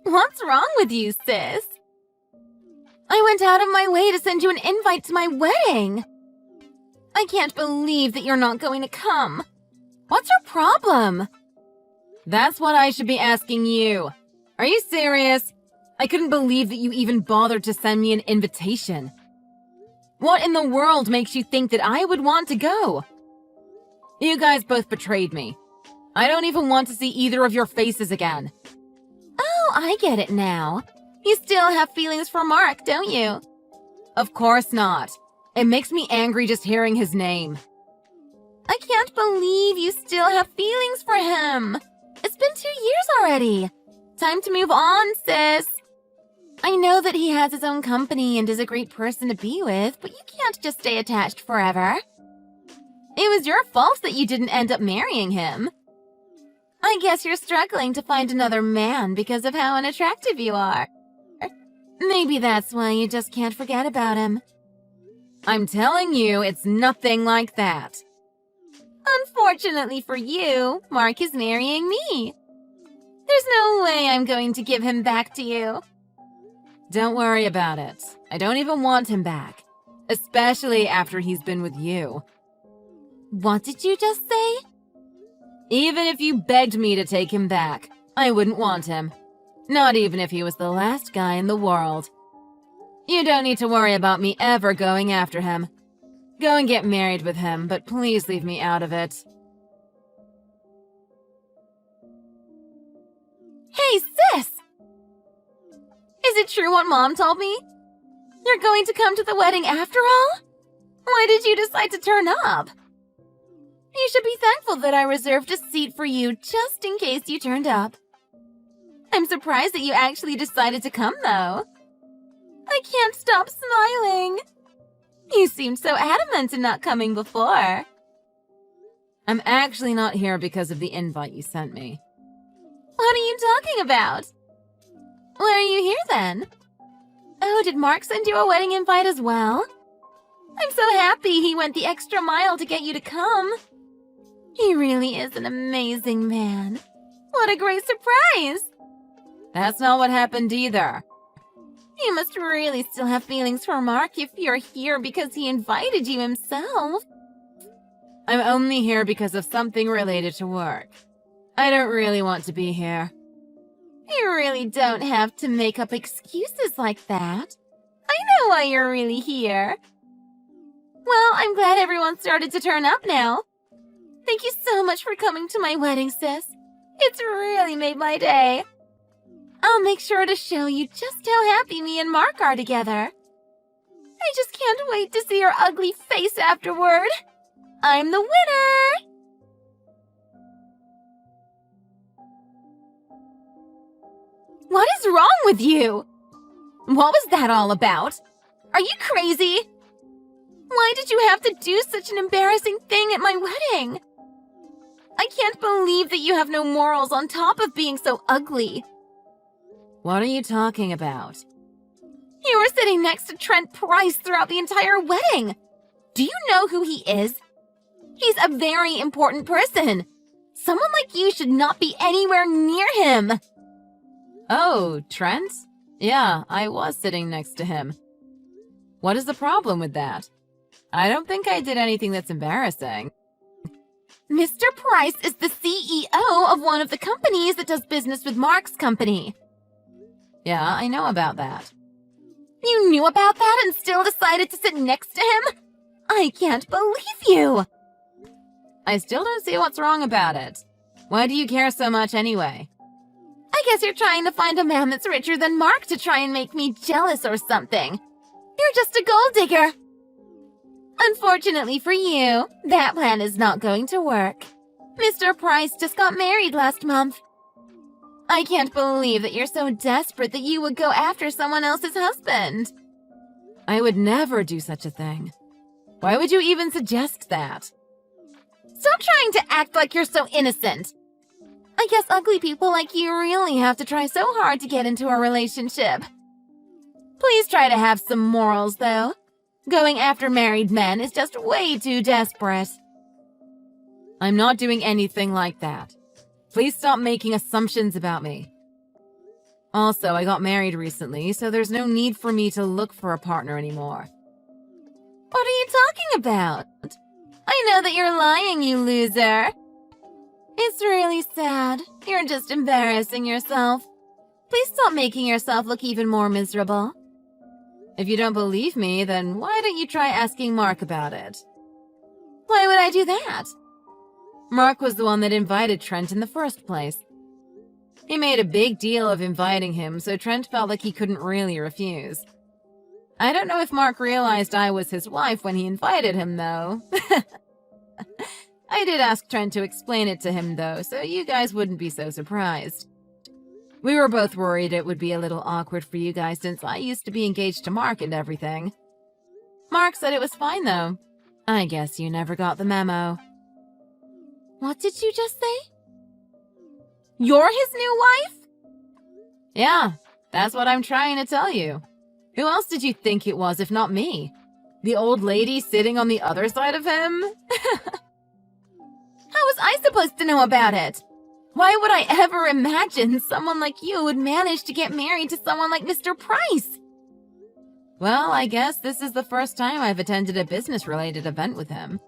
What's wrong with you, sis? I went out of my way to send you an invite to my wedding. I can't believe that you're not going to come. What's your problem? That's what I should be asking you. Are you serious? I couldn't believe that you even bothered to send me an invitation. What in the world makes you think that I would want to go? You guys both betrayed me. I don't even want to see either of your faces again. Oh, I get it now. You still have feelings for Mark, don't you? Of course not. It makes me angry just hearing his name. I can't believe you still have feelings for him. It's been 2 years already. Time to move on, sis. I know that he has his own company and is a great person to be with, but you can't just stay attached forever. It was your fault that you didn't end up marrying him. I guess you're struggling to find another man because of how unattractive you are. Maybe that's why you just can't forget about him. I'm telling you, it's nothing like that. Unfortunately for you, Mark is marrying me. There's no way I'm going to give him back to you. Don't worry about it. I don't even want him back, especially after he's been with you. What did you just say? Even if you begged me to take him back, I wouldn't want him. Not even if he was the last guy in the world. You don't need to worry about me ever going after him. Go and get married with him, but please leave me out of it. Hey, sis! Is it true what Mom told me? You're going to come to the wedding after all? Why did you decide to turn up? You should be thankful that I reserved a seat for you just in case you turned up. I'm surprised that you actually decided to come, though. I can't stop smiling. You seemed so adamant in not coming before. I'm actually not here because of the invite you sent me. What are you talking about? Why are you here then? Oh, did Mark send you a wedding invite as well? I'm so happy he went the extra mile to get you to come. He really is an amazing man. What a great surprise! That's not what happened either. You must really still have feelings for Mark if you're here because he invited you himself. I'm only here because of something related to work. I don't really want to be here. You really don't have to make up excuses like that. I know why you're really here. Well, I'm glad everyone started to turn up now. Thank you so much for coming to my wedding, sis. It's really made my day. I'll make sure to show you just how happy me and Mark are together. I just can't wait to see your ugly face afterward. I'm the winner! What is wrong with you? What was that all about? Are you crazy? Why did you have to do such an embarrassing thing at my wedding? I can't believe that you have no morals on top of being so ugly. What are you talking about? You were sitting next to Trent Price throughout the entire wedding. Do you know who he is? He's a very important person. Someone like you should not be anywhere near him. Oh, Trent? Yeah, I was sitting next to him. What is the problem with that? I don't think I did anything that's embarrassing. Mr. Price is the CEO of one of the companies that does business with Mark's company. Yeah, I know about that. You knew about that and still decided to sit next to him? I can't believe you! I still don't see what's wrong about it. Why do you care so much anyway? I guess you're trying to find a man that's richer than Mark to try and make me jealous or something. You're just a gold digger. Unfortunately for you, that plan is not going to work. Mr. Price just got married last month. I can't believe that you're so desperate that you would go after someone else's husband. I would never do such a thing. Why would you even suggest that? Stop trying to act like you're so innocent. I guess ugly people like you really have to try so hard to get into a relationship. Please try to have some morals, though. Going after married men is just way too desperate. I'm not doing anything like that. Please stop making assumptions about me. Also, I got married recently, so there's no need for me to look for a partner anymore. What are you talking about? I know that you're lying, you loser. It's really sad. You're just embarrassing yourself. Please stop making yourself look even more miserable. If you don't believe me, then why don't you try asking Mark about it? Why would I do that? Mark was the one that invited Trent in the first place. He made a big deal of inviting him, so Trent felt like he couldn't really refuse. I don't know if Mark realized I was his wife when he invited him, though. I did ask Trent to explain it to him, though, so you guys wouldn't be so surprised. We were both worried it would be a little awkward for you guys since I used to be engaged to Mark and everything. Mark said it was fine, though. I guess you never got the memo. What did you just say? You're his new wife? Yeah, that's what I'm trying to tell you. Who else did you think it was if not me? The old lady sitting on the other side of him? How was I supposed to know about it? Why would I ever imagine someone like you would manage to get married to someone like Mr. Price? Well, I guess this is the first time I've attended a business-related event with him.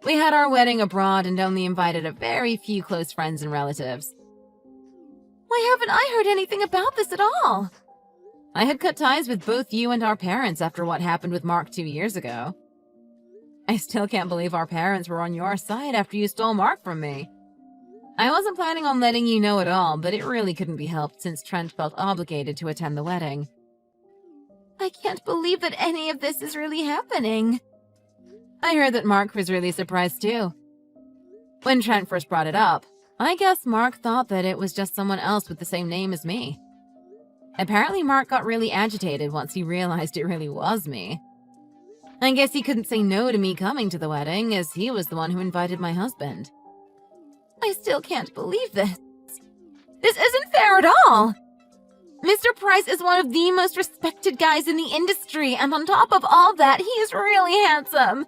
We had our wedding abroad and only invited a very few close friends and relatives. Why haven't I heard anything about this at all? I had cut ties with both you and our parents after what happened with Mark 2 years ago. I still can't believe our parents were on your side after you stole Mark from me. I wasn't planning on letting you know at all, but it really couldn't be helped since Trent felt obligated to attend the wedding. I can't believe that any of this is really happening. I heard that Mark was really surprised too. When Trent first brought it up, I guess Mark thought that it was just someone else with the same name as me. Apparently Mark got really agitated once he realized it really was me. I guess he couldn't say no to me coming to the wedding, as he was the one who invited my husband. I still can't believe this. This isn't fair at all! Mr. Price is one of the most respected guys in the industry, and on top of all that, he is really handsome.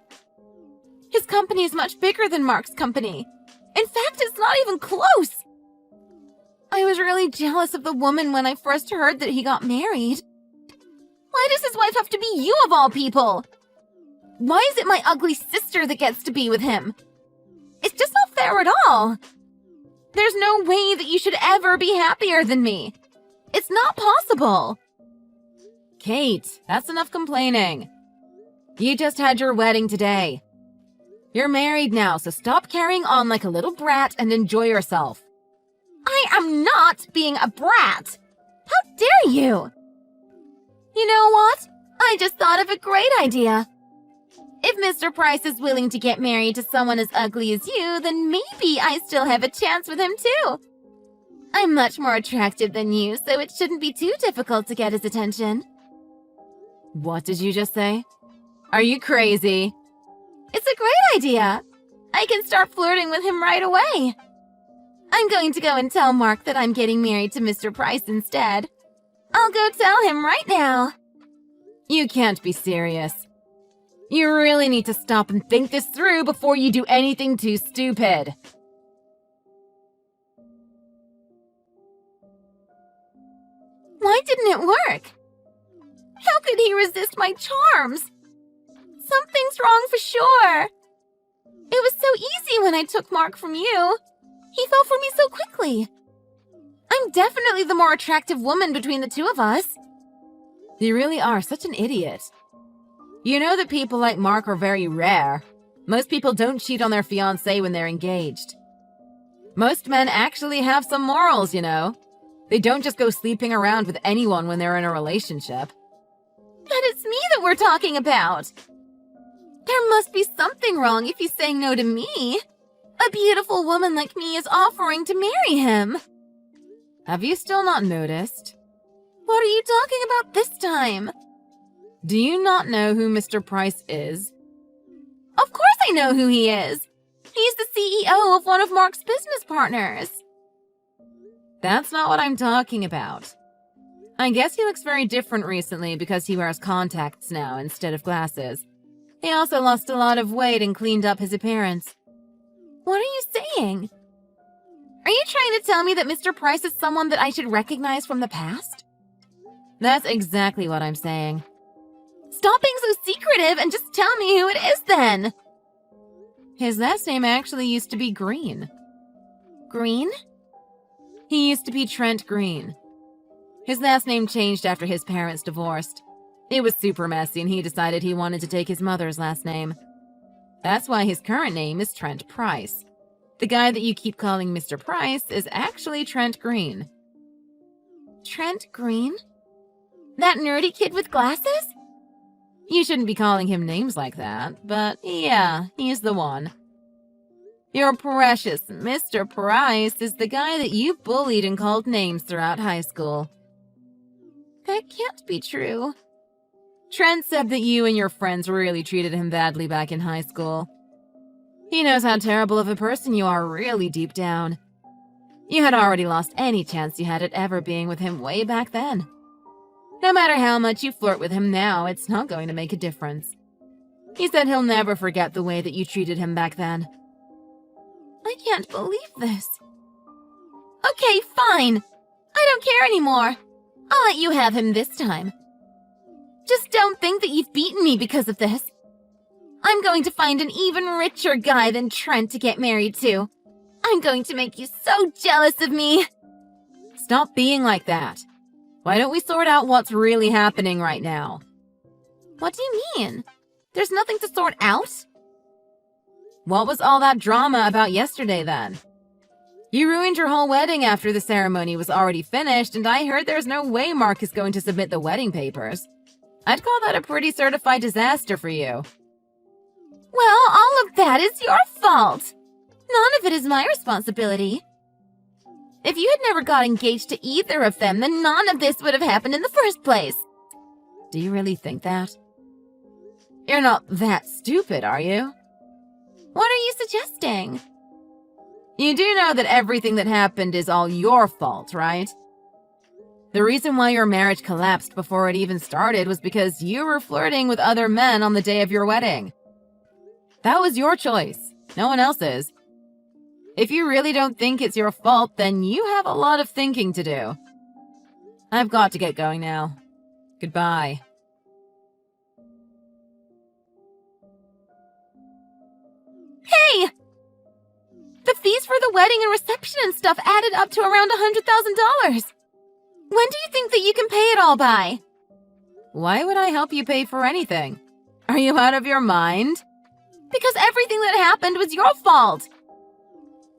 His company is much bigger than Mark's company. In fact, it's not even close. I was really jealous of the woman when I first heard that he got married. Why does his wife have to be you of all people? Why is it my ugly sister that gets to be with him? It's just not fair at all. There's no way that you should ever be happier than me. It's not possible. Kate, that's enough complaining. You just had your wedding today. You're married now, so stop carrying on like a little brat and enjoy yourself. I am not being a brat. How dare you? You know what? I just thought of a great idea. If Mr. Price is willing to get married to someone as ugly as you, then maybe I still have a chance with him too. I'm much more attractive than you, so it shouldn't be too difficult to get his attention. What did you just say? Are you crazy? It's a great idea. I can start flirting with him right away. I'm going to go and tell Mark that I'm getting married to Mr. Price instead. I'll go tell him right now. You can't be serious. You really need to stop and think this through before you do anything too stupid. Why didn't it work? How could he resist my charms? Something's wrong for sure. It was so easy when I took Mark from you. He fell for me so quickly. I'm definitely the more attractive woman between the two of us. You really are such an idiot. You know that people like Mark are very rare. Most people don't cheat on their fiancé when they're engaged. Most men actually have some morals, you know. They don't just go sleeping around with anyone when they're in a relationship. But it's me that we're talking about. There must be something wrong if he's saying no to me. A beautiful woman like me is offering to marry him. Have you still not noticed? What are you talking about this time? Do you not know who Mr. Price is? Of course I know who he is. He's the CEO of one of Mark's business partners. That's not what I'm talking about. I guess he looks very different recently because he wears contacts now instead of glasses. He also lost a lot of weight and cleaned up his appearance. What are you saying? Are you trying to tell me that Mr. Price is someone that I should recognize from the past? That's exactly what I'm saying. Stop being so secretive and just tell me who it is then. His last name actually used to be Green. Green? He used to be Trent Green. His last name changed after his parents divorced. It was super messy and he decided he wanted to take his mother's last name. That's why his current name is Trent Price. The guy that you keep calling Mr. Price is actually Trent Green. Trent Green? That nerdy kid with glasses? You shouldn't be calling him names like that, but yeah, he's the one. Your precious Mr. Price is the guy that you bullied and called names throughout high school. That can't be true. Trent said that you and your friends really treated him badly back in high school. He knows how terrible of a person you are really deep down. You had already lost any chance you had at ever being with him way back then. No matter how much you flirt with him now, it's not going to make a difference. He said he'll never forget the way that you treated him back then. I can't believe this. Okay, fine. I don't care anymore. I'll let you have him this time. Just don't think that you've beaten me because of this. I'm going to find an even richer guy than Trent to get married to. I'm going to make you so jealous of me. Stop being like that. Why don't we sort out what's really happening right now? What do you mean? There's nothing to sort out? What was all that drama about yesterday then? You ruined your whole wedding after the ceremony was already finished, and I heard there's no way Mark is going to submit the wedding papers. I'd call that a pretty certified disaster for you. Well, all of that is your fault. None of it is my responsibility. If you had never got engaged to either of them, then none of this would have happened in the first place. Do you really think that? You're not that stupid, are you? What are you suggesting? You do know that everything that happened is all your fault, right? The reason why your marriage collapsed before it even started was because you were flirting with other men on the day of your wedding. That was your choice, no one else's. If you really don't think it's your fault, then you have a lot of thinking to do. I've got to get going now. Goodbye. Hey! The fees for the wedding and reception and stuff added up to around $100,000. When do you think that you can pay it all by? Why would I help you pay for anything? Are you out of your mind? Because everything that happened was your fault.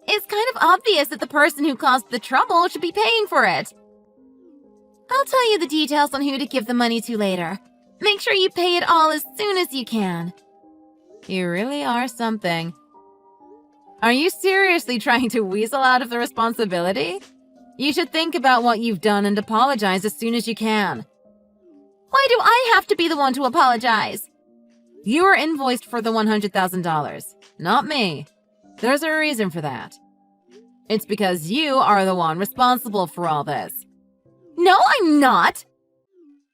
It's kind of obvious that the person who caused the trouble should be paying for it. I'll tell you the details on who to give the money to later. Make sure you pay it all as soon as you can. You really are something. Are you seriously trying to weasel out of the responsibility? You should think about what you've done and apologize as soon as you can. Why do I have to be the one to apologize? You were invoiced for the $100,000, not me. There's a reason for that. It's because you are the one responsible for all this. No, I'm not!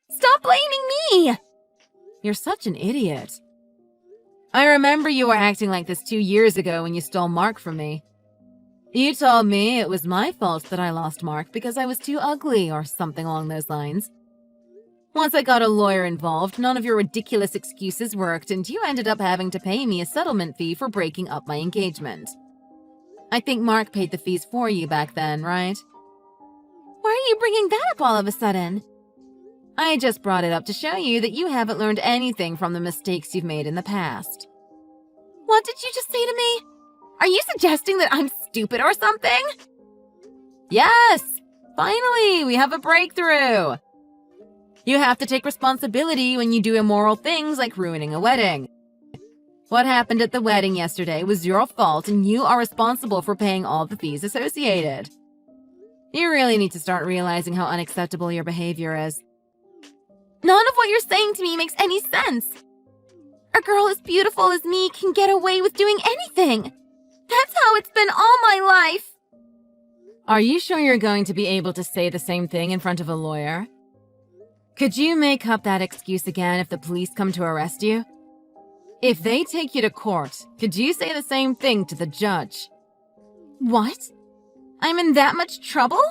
Stop blaming me! You're such an idiot. I remember you were acting like this 2 years ago when you stole Mark from me. You told me it was my fault that I lost Mark because I was too ugly or something along those lines. Once I got a lawyer involved, none of your ridiculous excuses worked and you ended up having to pay me a settlement fee for breaking up my engagement. I think Mark paid the fees for you back then, right? Why are you bringing that up all of a sudden? I just brought it up to show you that you haven't learned anything from the mistakes you've made in the past. What did you just say to me? Are you suggesting that I'm stupid or something? Yes! Finally, we have a breakthrough! You have to take responsibility when you do immoral things like ruining a wedding. What happened at the wedding yesterday was your fault and you are responsible for paying all the fees associated. You really need to start realizing how unacceptable your behavior is. None of what you're saying to me makes any sense. A girl as beautiful as me can get away with doing anything. That's how it's been all my life. Are you sure you're going to be able to say the same thing in front of a lawyer? Could you make up that excuse again if the police come to arrest you? If they take you to court, could you say the same thing to the judge? What? I'm in that much trouble?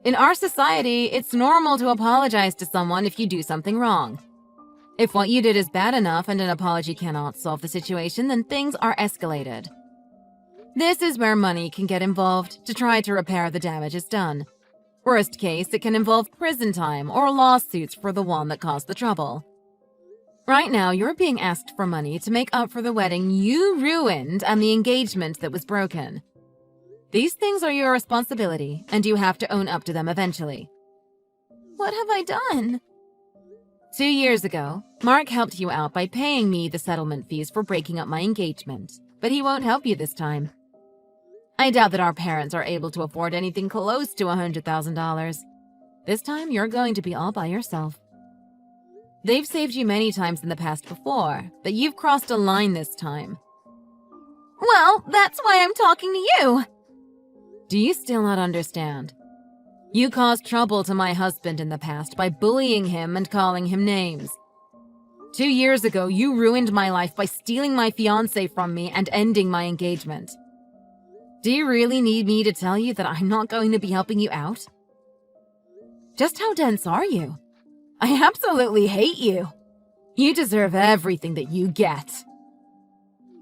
In our society, it's normal to apologize to someone if you do something wrong. If what you did is bad enough and an apology cannot solve the situation, then things are escalated. This is where money can get involved to try to repair the damages done. Worst case, it can involve prison time or lawsuits for the one that caused the trouble. Right now, you're being asked for money to make up for the wedding you ruined and the engagement that was broken. These things are your responsibility, and you have to own up to them eventually. What have I done? 2 years ago, Mark helped you out by paying me the settlement fees for breaking up my engagement, but he won't help you this time. I doubt that our parents are able to afford anything close to $100,000. This time, you're going to be all by yourself. They've saved you many times in the past before, but you've crossed a line this time. Well, that's why I'm talking to you. Do you still not understand? You caused trouble to my husband in the past by bullying him and calling him names. 2 years ago, you ruined my life by stealing my fiancé from me and ending my engagement. Do you really need me to tell you that I'm not going to be helping you out? Just how dense are you? I absolutely hate you. You deserve everything that you get.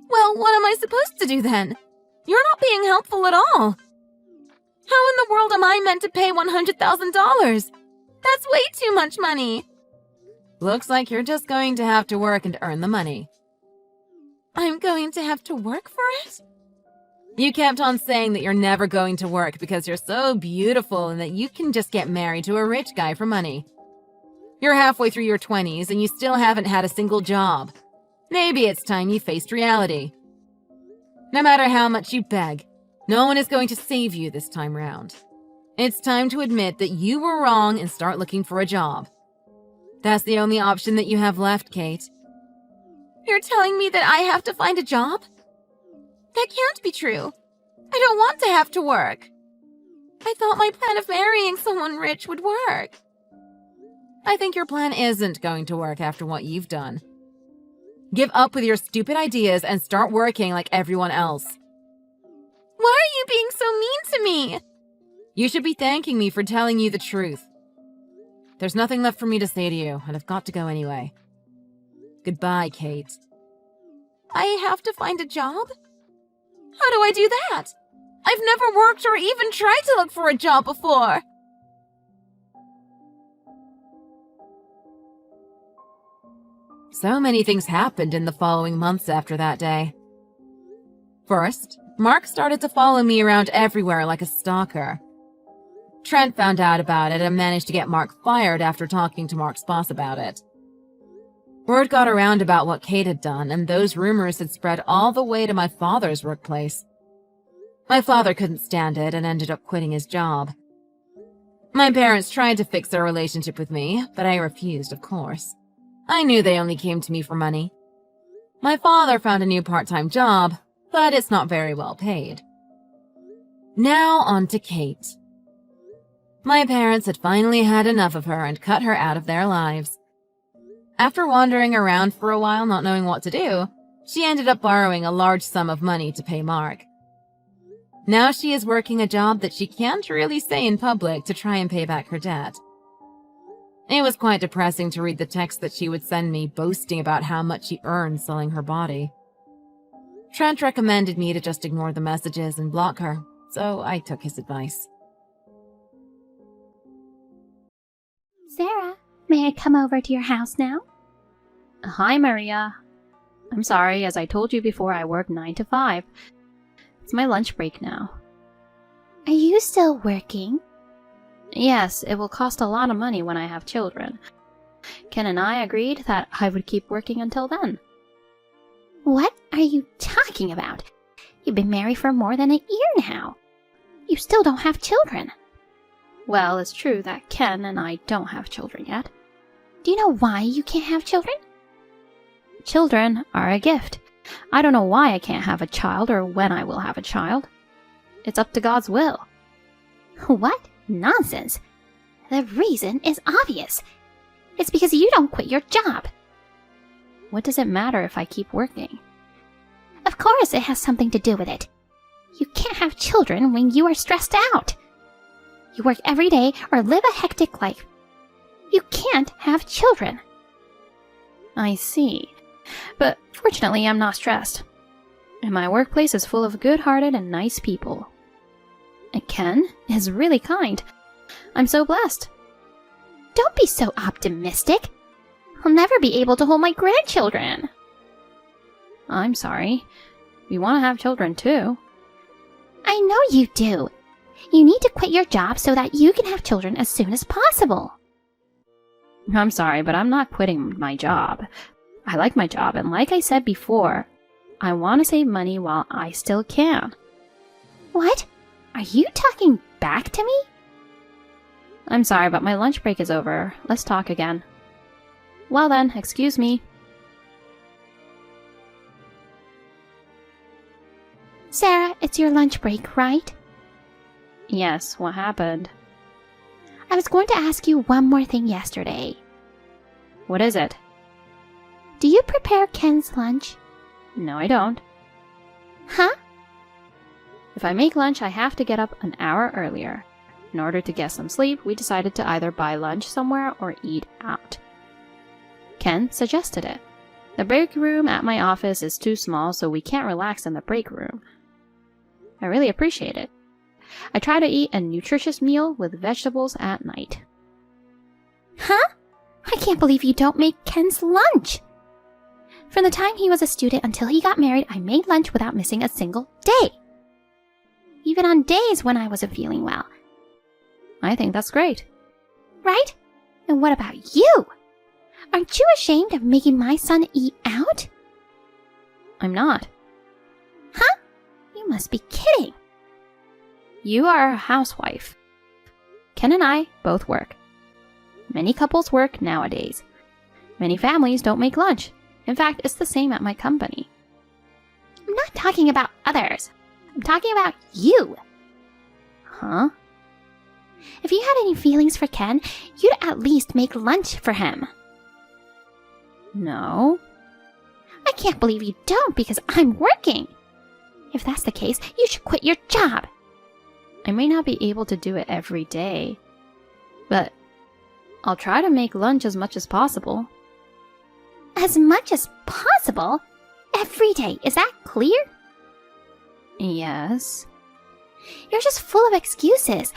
Well, what am I supposed to do then? You're not being helpful at all. How in the world am I meant to pay $100,000? That's way too much money. Looks like you're just going to have to work and earn the money. I'm going to have to work for it? You kept on saying that you're never going to work because you're so beautiful and that you can just get married to a rich guy for money. You're halfway through your 20s and you still haven't had a single job. Maybe it's time you faced reality. No matter how much you beg, no one is going to save you this time round. It's time to admit that you were wrong and start looking for a job. That's the only option that you have left, Kate. You're telling me that I have to find a job? That can't be true. I don't want to have to work. I thought my plan of marrying someone rich would work. I think your plan isn't going to work after what you've done. Give up with your stupid ideas and start working like everyone else. Why are you being so mean to me? You should be thanking me for telling you the truth. There's nothing left for me to say to you, and I've got to go anyway. Goodbye, Kate. I have to find a job? How do I do that? I've never worked or even tried to look for a job before. So many things happened in the following months after that day. First, Mark started to follow me around everywhere like a stalker. Trent found out about it and managed to get Mark fired after talking to Mark's boss about it. Word got around about what Kate had done, and those rumors had spread all the way to my father's workplace. My father couldn't stand it and ended up quitting his job. My parents tried to fix their relationship with me, but I refused, of course. I knew they only came to me for money. My father found a new part-time job, but it's not very well paid. Now on to Kate. My parents had finally had enough of her and cut her out of their lives. After wandering around for a while not knowing what to do, she ended up borrowing a large sum of money to pay Mark. Now she is working a job that she can't really say in public to try and pay back her debt. It was quite depressing to read the text that she would send me boasting about how much she earned selling her body. Trent recommended me to just ignore the messages and block her, so I took his advice. Sarah, may I come over to your house now? Hi, Maria. I'm sorry, as I told you before, I work 9 to 5. It's my lunch break now. Are you still working? Yes, it will cost a lot of money when I have children. Ken and I agreed that I would keep working until then. What are you talking about? You've been married for more than a year now. You still don't have children. Well, it's true that Ken and I don't have children yet. Do you know why you can't have children? Children are a gift. I don't know why I can't have a child or when I will have a child. It's up to God's will. What? Nonsense. The reason is obvious. It's because you don't quit your job. What does it matter if I keep working? Of course it has something to do with it. You can't have children when you are stressed out. You work every day or live a hectic life. You can't have children. I see. But fortunately, I'm not stressed. And my workplace is full of good-hearted and nice people. And Ken is really kind. I'm so blessed. Don't be so optimistic. I'll never be able to hold my grandchildren. I'm sorry. We want to have children too. I know you do. You need to quit your job so that you can have children as soon as possible. I'm sorry, but I'm not quitting my job. I like my job, and like I said before, I want to save money while I still can. What? Are you talking back to me? I'm sorry, but my lunch break is over. Let's talk again. Well then, excuse me. Sarah, it's your lunch break, right? Yes, what happened? I was going to ask you one more thing yesterday. What is it? Do you prepare Ken's lunch? No, I don't. Huh? If I make lunch, I have to get up an hour earlier. In order to get some sleep, we decided to either buy lunch somewhere or eat out. Ken suggested it. The break room at my office is too small, so we can't relax in the break room. I really appreciate it. I try to eat a nutritious meal with vegetables at night. Huh? I can't believe you don't make Ken's lunch. From the time he was a student until he got married, I made lunch without missing a single day. Even on days when I wasn't feeling well. I think that's great. Right? And what about you? Aren't you ashamed of making my son eat out? I'm not. Huh? You must be kidding. You are a housewife. Ken and I both work. Many couples work nowadays. Many families don't make lunch. In fact, it's the same at my company. I'm not talking about others. I'm talking about you. Huh? If you had any feelings for Ken, you'd at least make lunch for him. No. I can't believe you don't because I'm working. If that's the case, you should quit your job. I may not be able to do it every day, but I'll try to make lunch as much as possible. As much as possible? Every day, is that clear? Yes. You're just full of excuses.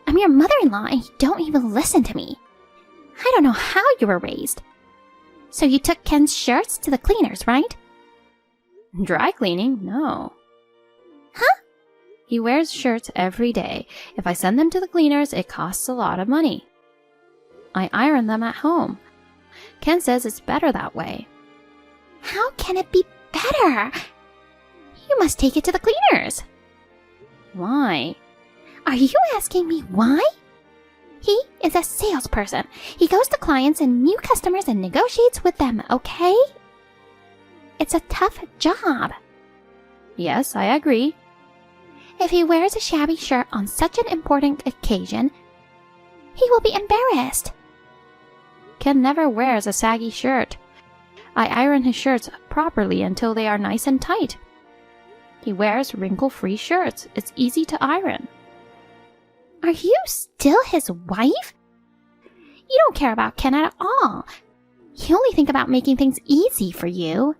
I'm your mother-in-law and you don't even listen to me. I don't know how you were raised. So you took Ken's shirts to the cleaners, right? Dry cleaning? No. Huh? He wears shirts every day. If I send them to the cleaners, it costs a lot of money. I iron them at home. Ken says it's better that way. How can it be better? You must take it to the cleaners. Why? Are you asking me why? He is a salesperson. He goes to clients and new customers and negotiates with them, okay? It's a tough job. Yes, I agree. If he wears a shabby shirt on such an important occasion, he will be embarrassed. Ken never wears a saggy shirt. I iron his shirts properly until they are nice and tight. He wears wrinkle-free shirts. It's easy to iron. Are you still his wife? You don't care about Ken at all. You only think about making things easy for you.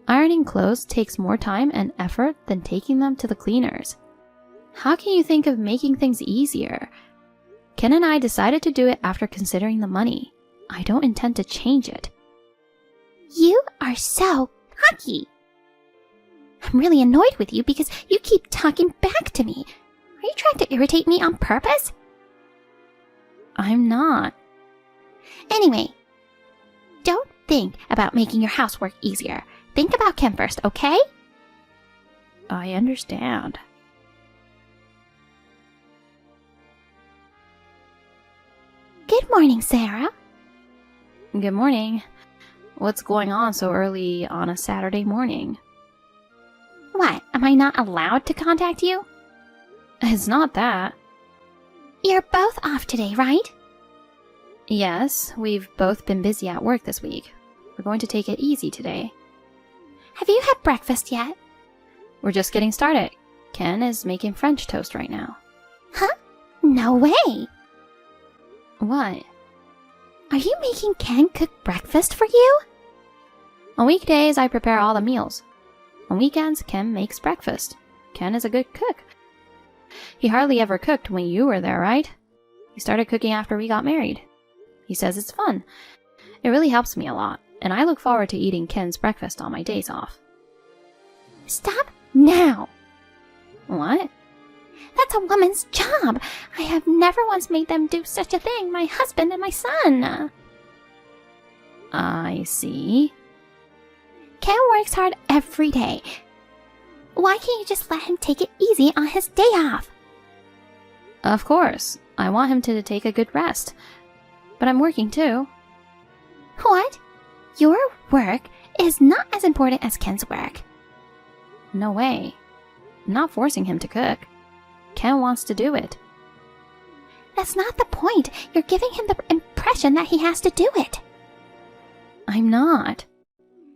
Ironing clothes takes more time and effort than taking them to the cleaners. How can you think of making things easier? Ken and I decided to do it after considering the money. I don't intend to change it. You are so cocky. I'm really annoyed with you because you keep talking back to me. Are you trying to irritate me on purpose? I'm not. Anyway, don't think about making your housework easier. Think about Ken first, okay? I understand. Good morning, Sarah. Good morning. What's going on so early on a Saturday morning? What, am I not allowed to contact you? It's not that. You're both off today, right? Yes, we've both been busy at work this week. We're going to take it easy today. Have you had breakfast yet? We're just getting started. Ken is making French toast right now. Huh? No way! What? Are you making Ken cook breakfast for you? On weekdays, I prepare all the meals. On weekends, Ken makes breakfast. Ken is a good cook. He hardly ever cooked when you were there, right? He started cooking after we got married. He says it's fun. It really helps me a lot, and I look forward to eating Ken's breakfast on my days off. Stop now! What? That's a woman's job. I have never once made them do such a thing, my husband and my son. I see. Ken works hard every day. Why can't you just let him take it easy on his day off? Of course. I want him to take a good rest. But I'm working too. What? Your work is not as important as Ken's work. No way. I'm not forcing him to cook. Ken wants to do it. That's not the point. You're giving him the impression that he has to do it. I'm not.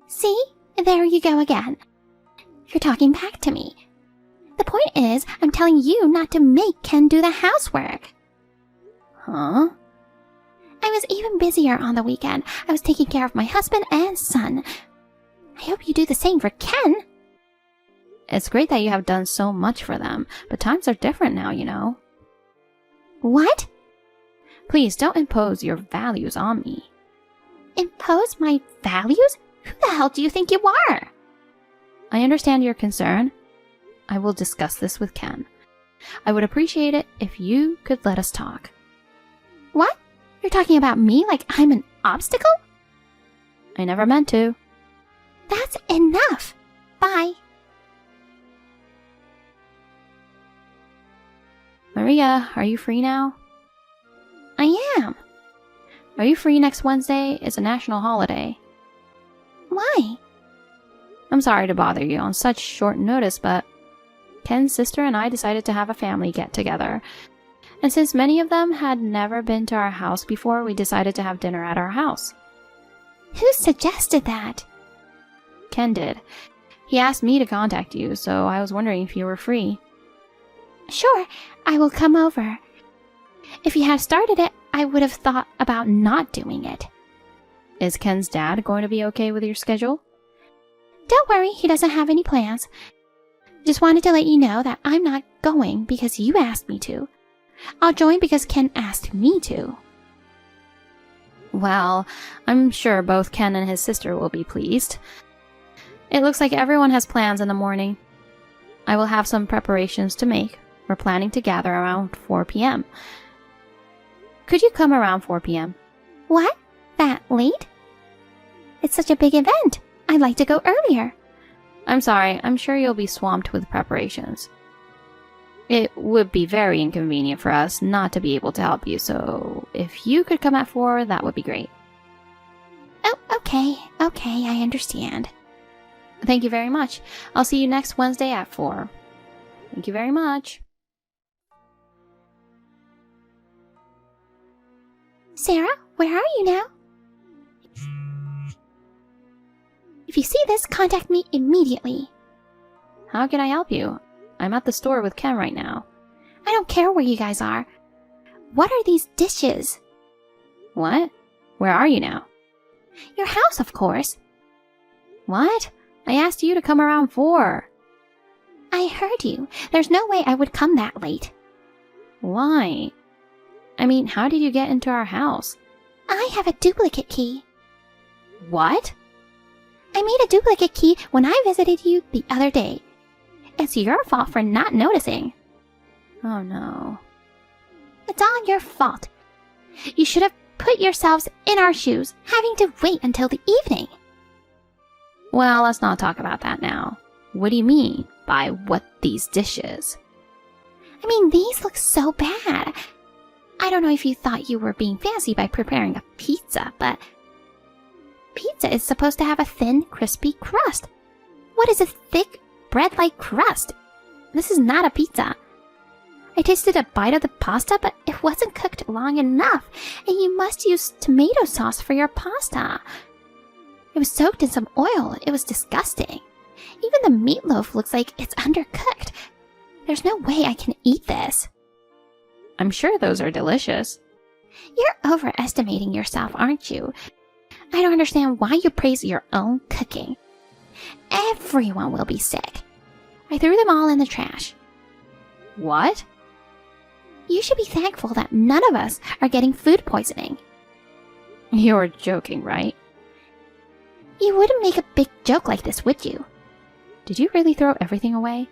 See? There you go again. You're talking back to me. The point is, I'm telling you not to make Ken do the housework. Huh? I was even busier on the weekend. I was taking care of my husband and son. I hope you do the same for Ken. It's great that you have done so much for them, but times are different now, you know. What? Please don't impose your values on me. Impose my values? Who the hell do you think you are? I understand your concern. I will discuss this with Ken. I would appreciate it if you could let us talk. What? You're talking about me like I'm an obstacle? I never meant to. That's enough. Bye. Maria, are you free now? I am. Are you free next Wednesday? It's a national holiday. Why? I'm sorry to bother you on such short notice, but Ken's sister and I decided to have a family get-together. And since many of them had never been to our house before, we decided to have dinner at our house. Who suggested that? Ken did. He asked me to contact you, so I was wondering if you were free. Sure, I will come over. If you had started it, I would have thought about not doing it. Is Ken's dad going to be okay with your schedule? Don't worry, he doesn't have any plans. Just wanted to let you know that I'm not going because you asked me to. I'll join because Ken asked me to. Well, I'm sure both Ken and his sister will be pleased. It looks like everyone has plans in the morning. I will have some preparations to make. We're planning to gather around 4 p.m. Could you come around 4 p.m.? What? That late? It's such a big event. I'd like to go earlier. I'm sorry, I'm sure you'll be swamped with preparations. It would be very inconvenient for us not to be able to help you, so if you could come at 4, that would be great. Oh, okay, I understand. Thank you very much. I'll see you next Wednesday at 4. Thank you very much. Sarah, where are you now? If you see this, contact me immediately. How can I help you? I'm at the store with Ken right now. I don't care where you guys are. What are these dishes? What? Where are you now? Your house, of course. What? I asked you to come around 4. I heard you. There's no way I would come that late. Why? I mean, how did you get into our house? I have a duplicate key. What? I made a duplicate key when I visited you the other day. It's your fault for not noticing. Oh no. It's all your fault. You should have put yourselves in our shoes, having to wait until the evening. Well, let's not talk about that now. What do you mean by what these dishes? I mean, these look so bad. I don't know if you thought you were being fancy by preparing a pizza, but pizza is supposed to have a thin, crispy crust. What is a thick, bread-like crust? This is not a pizza. I tasted a bite of the pasta, but it wasn't cooked long enough, and you must use tomato sauce for your pasta. It was soaked in some oil. It was disgusting. Even the meatloaf looks like it's undercooked. There's no way I can eat this. I'm sure those are delicious. You're overestimating yourself, aren't you? I don't understand why you praise your own cooking. Everyone will be sick. I threw them all in the trash. What? You should be thankful that none of us are getting food poisoning. You're joking, right? You wouldn't make a big joke like this, would you? Did you really throw everything away?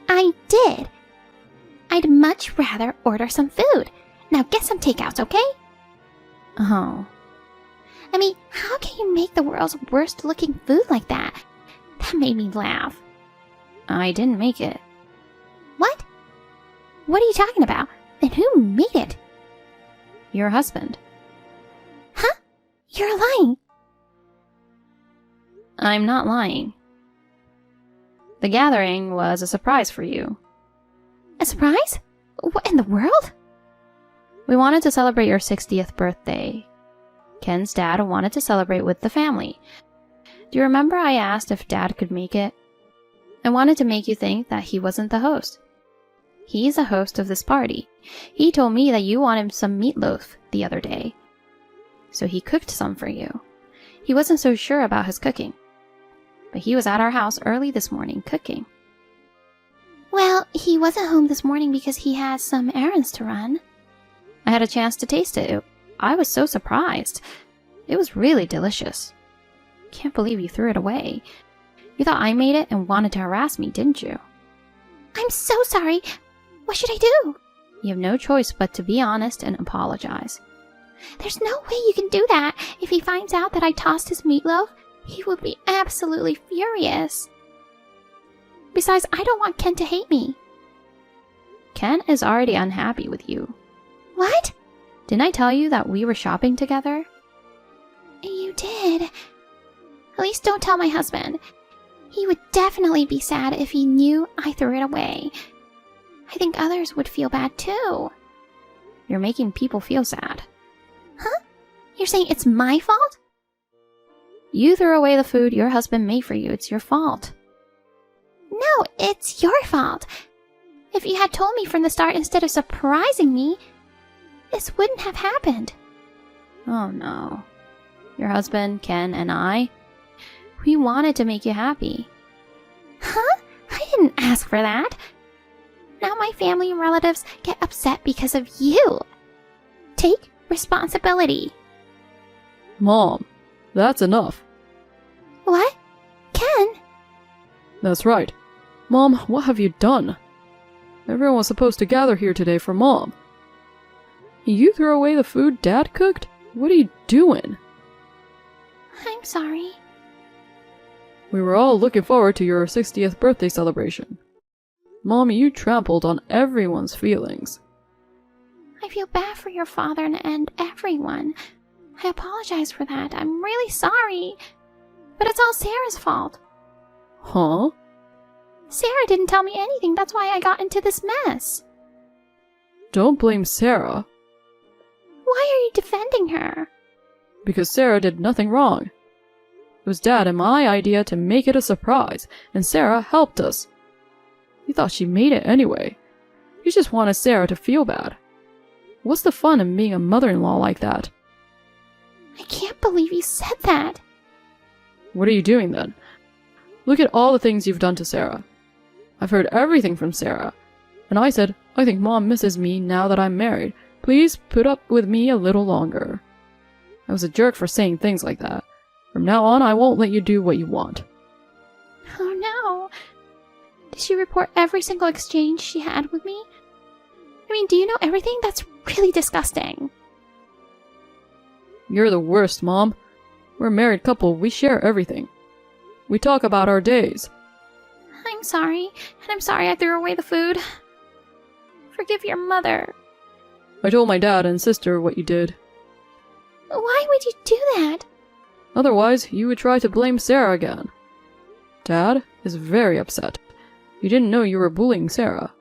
I did. I'd much rather order some food. Now get some takeouts, okay? Oh. I mean, how can you make the world's worst looking food like that? That made me laugh. I didn't make it. What? What are you talking about? Then who made it? Your husband. Huh? You're lying. I'm not lying. The gathering was a surprise for you. A surprise? What in the world? We wanted to celebrate your 60th birthday. Ken's dad wanted to celebrate with the family. Do you remember I asked if Dad could make it? I wanted to make you think that he wasn't the host. He's the host of this party. He told me that you wanted some meatloaf the other day. So he cooked some for you. He wasn't so sure about his cooking. But he was at our house early this morning cooking. Well, he wasn't home this morning because he has some errands to run. I had a chance to taste it. I was so surprised. It was really delicious. Can't believe you threw it away. You thought I made it and wanted to harass me, didn't you? I'm so sorry. What should I do? You have no choice but to be honest and apologize. There's no way you can do that. If he finds out that I tossed his meatloaf, he would be absolutely furious. Besides, I don't want Ken to hate me. Ken is already unhappy with you. What? Didn't I tell you that we were shopping together? You did. At least don't tell my husband. He would definitely be sad if he knew I threw it away. I think others would feel bad too. You're making people feel sad. Huh? You're saying it's my fault? You threw away the food your husband made for you. It's your fault. No, it's your fault. If you had told me from the start instead of surprising me, this wouldn't have happened. Oh no. Your husband, Ken, and I, we wanted to make you happy. Huh? I didn't ask for that. Now my family and relatives get upset because of you. Take responsibility. Mom, that's enough. What? Ken? That's right. Mom, what have you done? Everyone was supposed to gather here today for Mom. You threw away the food Dad cooked? What are you doing? I'm sorry. We were all looking forward to your 60th birthday celebration. Mom, you trampled on everyone's feelings. I feel bad for your father and everyone. I apologize for that. I'm really sorry. But it's all Sarah's fault. Huh? Sarah didn't tell me anything. That's why I got into this mess. Don't blame Sarah. Why are you defending her? Because Sarah did nothing wrong. It was Dad and my idea to make it a surprise, and Sarah helped us. You thought she made it anyway. You just wanted Sarah to feel bad. What's the fun in being a mother-in-law like that? I can't believe you said that. What are you doing then? Look at all the things you've done to Sarah. I've heard everything from Sarah. And I said, I think Mom misses me now that I'm married. Please put up with me a little longer. I was a jerk for saying things like that. From now on, I won't let you do what you want. Oh no. Did she report every single exchange she had with me? I mean, do you know everything? That's really disgusting. You're the worst, Mom. We're a married couple. We share everything. We talk about our days. I'm sorry, and I'm sorry I threw away the food. Forgive your mother. I told my dad and sister what you did. Why would you do that? Otherwise, you would try to blame Sarah again. Dad is very upset. You didn't know you were bullying Sarah.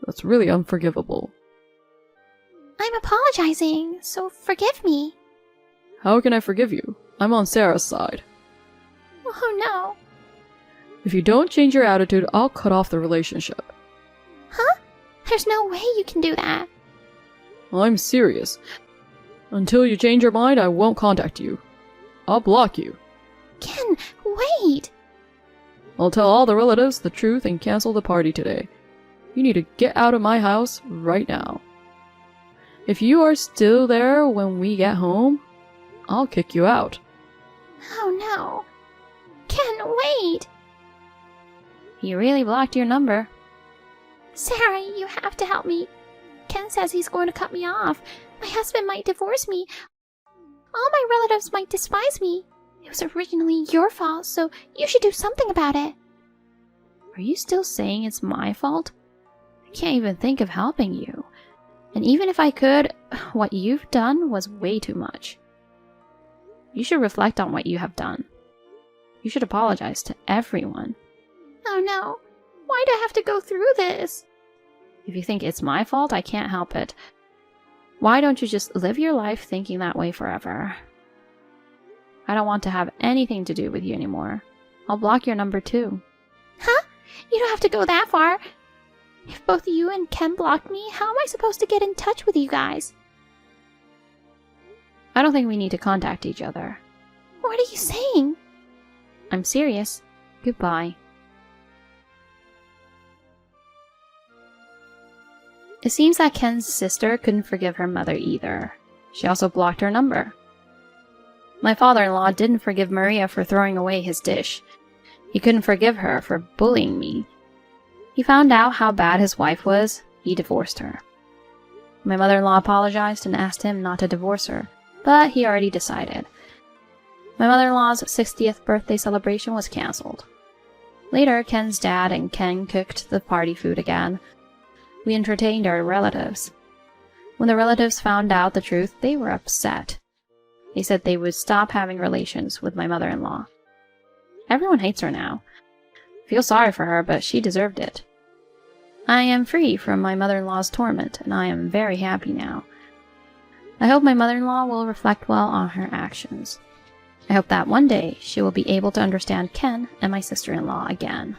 That's really unforgivable. I'm apologizing, so forgive me. How can I forgive you? I'm on Sarah's side. Oh no. If you don't change your attitude, I'll cut off the relationship. Huh? There's no way you can do that. I'm serious. Until you change your mind, I won't contact you. I'll block you. Ken, wait! I'll tell all the relatives the truth and cancel the party today. You need to get out of my house right now. If you are still there when we get home, I'll kick you out. Oh no. Ken, wait! He really blocked your number. Sarah, you have to help me. Ken says he's going to cut me off. My husband might divorce me. All my relatives might despise me. It was originally your fault, so you should do something about it. Are you still saying it's my fault? I can't even think of helping you. And even if I could, what you've done was way too much. You should reflect on what you have done. You should apologize to everyone. Oh no. Why do I have to go through this? If you think it's my fault, I can't help it. Why don't you just live your life thinking that way forever? I don't want to have anything to do with you anymore. I'll block your number too. Huh? You don't have to go that far. If both you and Ken blocked me, how am I supposed to get in touch with you guys? I don't think we need to contact each other. What are you saying? I'm serious. Goodbye. It seems that Ken's sister couldn't forgive her mother either. She also blocked her number. My father-in-law didn't forgive Maria for throwing away his dish. He couldn't forgive her for bullying me. He found out how bad his wife was. He divorced her. My mother-in-law apologized and asked him not to divorce her, but he already decided. My mother-in-law's 60th birthday celebration was cancelled. Later, Ken's dad and Ken cooked the party food again. We entertained our relatives. When the relatives found out the truth, they were upset. They said they would stop having relations with my mother-in-law. Everyone hates her now. I feel sorry for her, but she deserved it. I am free from my mother-in-law's torment, and I am very happy now. I hope my mother-in-law will reflect well on her actions. I hope that one day she will be able to understand Ken and my sister-in-law again.